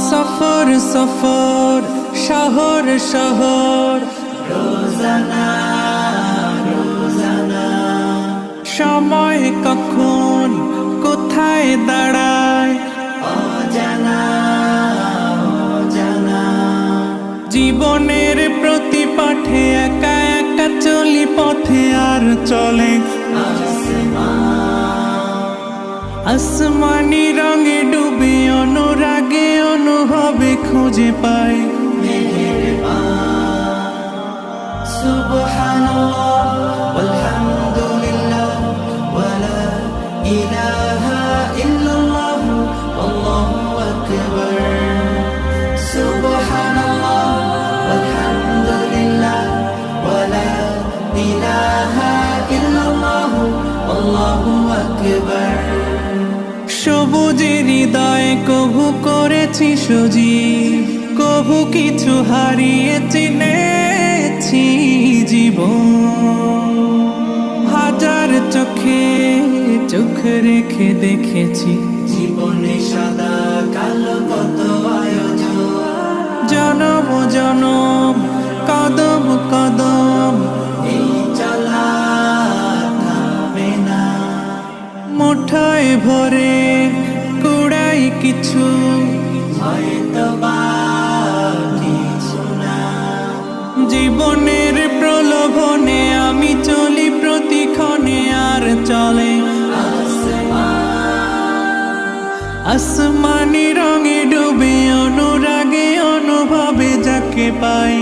সফর সফর শহর শহর রোজানা রোজানা সময় কখন কোথায় দাঁড়ায় অজানা অজানা জীবনের প্রতি পাঠে একা একা চলি পথে আর চলে আসমানি রঙে ডুবে অনুরাগে অনুভবে খুঁজে পাই সুবহানাল্লাহ ওয়ালহামদুলিল্লাহ ওয়ালা ইলাহা ইল্লাল্লাহ আল্লাহু আকবার সুবহানাল্লাহ ওয়ালহামদুলিল্লাহ ওয়ালা ইলাহা ইল্লাল্লাহ আল্লাহু আকবার সবুজের হৃদয়ে কভু করেছি সজীব কভু কিছু হারিয়ে চিনেছি জীবন হাজার চোখে চোখ রেখে দেখেছি জীবনে সাদা কালো কত আয়োজন জনম জনম কদম কদম এই চলা থামে না মুঠোয় ভরে কুড়াই কিছু হয়তো বা কিছু না জীবনের প্রলোভনে আমি চলি প্রতিক্ষণে আর চলে আসমানি রঙে ডুবে অনুরাগে অনুভবে যাকে পাই